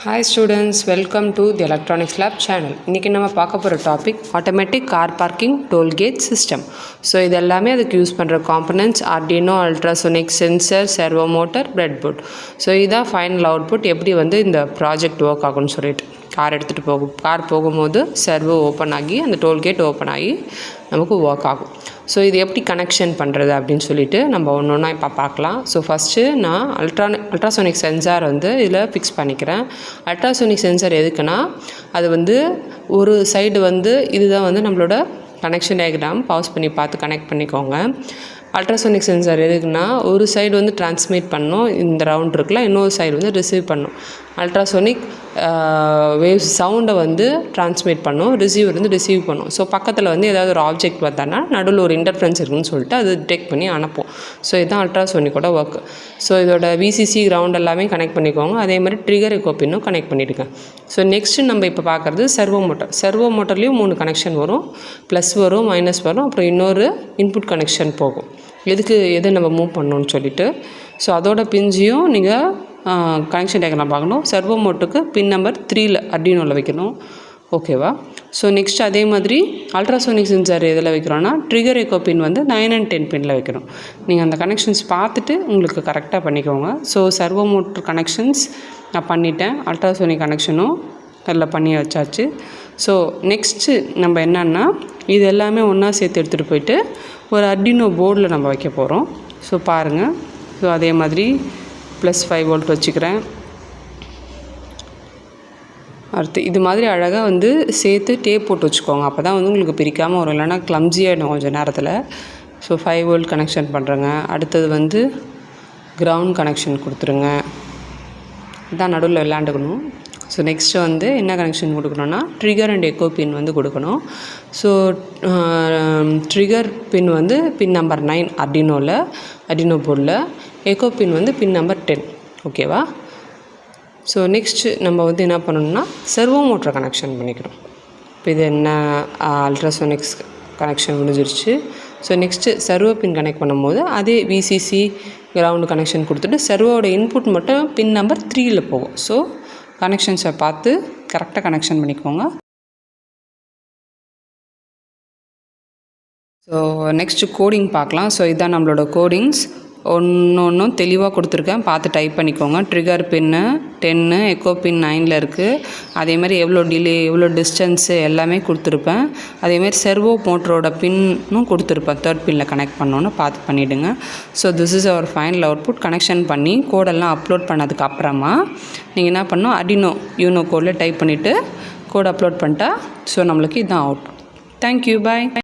Hi students, welcome to the Electronics Lab channel. இன்றைக்கி நம்ம பார்க்க போகிற topic automatic car parking tollgate system. So இது எல்லாமே அதுக்கு யூஸ் பண்ணுற components Arduino, ultrasonic sensor, servo motor, breadboard. So இதான் ஃபைனல் அவுட்புட். எப்படி இந்த ப்ராஜெக்ட் ஒர்க் ஆகும்னு சொல்லிட்டு கார் எடுத்துகிட்டு கார் போகும்போது சர்வோ ஓப்பன் ஆகி அந்த டோல்கேட் ஓப்பன் ஆகி நமக்கு ஒர்க் ஆகும். ஸோ இது எப்படி கனெக்ஷன் பண்ணுறது அப்படின்னு சொல்லிட்டு நம்ம ஒன்று ஒன்றா இப்போ பார்க்கலாம். ஸோ ஃபஸ்ட்டு நான் அல்ட்ராசோனிக் சென்சார் இதில் ஃபிக்ஸ் பண்ணிக்கிறேன். அல்ட்ராசோனிக் சென்சார் எதுக்குன்னா அது ஒரு சைடு இதுதான் நம்மளோட கனெக்ஷன் டயக்ராம் பாஸ் பண்ணி பார்த்து கனெக்ட் பண்ணிக்கோங்க. அல்ட்ராசோனிக் சென்சார் எதுக்குன்னா ஒரு சைடு டிரான்ஸ்மிட் பண்ணணும், இந்த ரவுண்ட் இருக்குல்ல, இன்னொரு சைடு ரிசீவ் பண்ணணும். அல்ட்ராசோனிக் வேவ்ஸ் சவுண்டை டிரான்ஸ்மிட் பண்ணும், ரிசீவர் ரிசீவ் பண்ணும். ஸோ பக்கத்தில் ஏதாவது ஒரு ஆப்ஜெக்ட் வந்தான்னா நடுவில் ஒரு இன்டர்ஃபரன்ஸ் இருக்குன்னு சொல்லிட்டு அது டிடெக்ட் பண்ணி அனுப்பும். ஸோ இதுதான் அல்ட்ராசோனிக்கோட ஒர்க். ஸோ இதோட விசிசி கிரவுண்ட் எல்லாமே கனெக்ட் பண்ணிக்கோங்க. அதே மாதிரி ட்ரிகர் எக்கோ பின்னும் கனெக்ட் பண்ணிவிடுங்க. ஸோ நெக்ஸ்ட்டு நம்ம இப்போ பார்க்குறது சர்வோ மோட்டர். சர்வோ மோட்டர்லேயும் 3 கனெக்ஷன் வரும், ப்ளஸ் வரும், மைனஸ் வரும், அப்புறம் இன்னொரு இன்புட் கனெக்ஷன் போகும். எதை நம்ம மூவ் பண்ணணும்னு சொல்லிவிட்டு. ஸோ அதோட பின்ஜையும் நீங்கள் கனெக்ஷன் டயக்ராம் பார்க்கணும். சர்வோ மோட்டருக்கு பின் நம்பர் 3 ஆர்டினோவில் வைக்கணும். ஓகேவா? ஸோ நெக்ஸ்ட் அதே மாதிரி அல்ட்ராசோனிக் சென்சார் எதில் வைக்கிறோன்னா ட்ரிகர் எக்கோ பின் 9 and 10 பின்னில் வைக்கணும். நீங்கள் அந்த கனெக்ஷன்ஸ் பார்த்துட்டு உங்களுக்கு கரெக்டாக பண்ணிக்கோங்க. ஸோ சர்வோ மோட்டர் கனெக்ஷன்ஸ் நான் பண்ணிட்டேன், அல்ட்ராசோனிக் கனெக்ஷனும் அதில் பண்ணி வச்சாச்சு. ஸோ நெக்ஸ்ட்டு நம்ம என்னன்னா இது எல்லாமே ஒன்றா சேர்த்து எடுத்துகிட்டு போயிட்டு ஒரு ஆர்டினோ போர்டில் நம்ம வைக்க போகிறோம். ஸோ பாருங்கள். ஸோ அதே மாதிரி +5 volt வச்சுக்கிறேன். அடுத்து இது மாதிரி அழகாக சேர்த்து டேப் போட்டு வச்சுக்கோங்க. அப்போ தான் உங்களுக்கு பிரிக்காமல் வரும், இல்லைன்னா கிளம்ஸியாகிடும் கொஞ்சம் நேரத்தில். ஸோ 5 volt கனெக்ஷன் பண்ணுறேங்க. அடுத்தது கிரவுண்ட் கனெக்ஷன் கொடுத்துருங்க. இதான் நடுவில் விளாண்டுக்கணும். ஸோ நெக்ஸ்ட்டு என்ன கனெக்ஷன் கொடுக்கணுன்னா ட்ரிகர் அண்ட் எக்கோ பின் கொடுக்கணும். ஸோ ட்ரிகர் பின் பின் நம்பர் 9 ஆர்டினோ போர்டில், எக்கோ பின் பின் நம்பர் 10. ஓகேவா? ஸோ நெக்ஸ்ட்டு நம்ம என்ன பண்ணணும்னா சர்வோ மோட்டர் கனெக்ஷன் பண்ணிக்கணும். இப்போ இது என்ன அல்ட்ராசோனிக்ஸ் கனெக்ஷன் முடிஞ்சிருச்சு. ஸோ நெக்ஸ்ட்டு சர்வோ பின் கனெக்ட் பண்ணும்போது அதே விசிசி கிரவுண்டு கனெக்ஷன் கொடுத்துட்டு சர்வோட இன்புட் மட்டும் பின் நம்பர் 3 போகும். ஸோ கனெக்ஷன்ஸை பார்த்து கரெக்டாக கனெக்ஷன் பண்ணிக்கோங்க. ஸோ நெக்ஸ்ட்டு கோடிங் பார்க்கலாம். ஸோ இதுதான் நம்மளோட கோடிங்ஸ். ஒன்றும் தெளிவாக கொடுத்துருக்கேன், பார்த்து டைப் பண்ணிக்கோங்க. ட்ரிகர் பின்னு 10, எக்கோ பின் 9 இருக்குது. அதேமாதிரி எவ்வளோ டிலே, எவ்வளோ டிஸ்டன்ஸு எல்லாமே கொடுத்துருப்பேன். அதேமாதிரி சர்வோ மோட்டரோட பின்னும் கொடுத்துருப்பேன், 3rd பின்னில் கனெக்ட் பண்ணோன்னு பார்த்து பண்ணிவிடுங்க. So this is our final output. Connection பண்ணி கோடெல்லாம் அப்லோட் பண்ணதுக்கு அப்புறமா நீங்கள் என்ன பண்ணணும், ஆர்டினோ யூனோ கோடில் டைப் பண்ணிவிட்டு கோட் அப்லோட் பண்ணிட்டா ஸோ நம்மளுக்கு இதுதான் அவுட்புட். தேங்க்யூ, பாய்.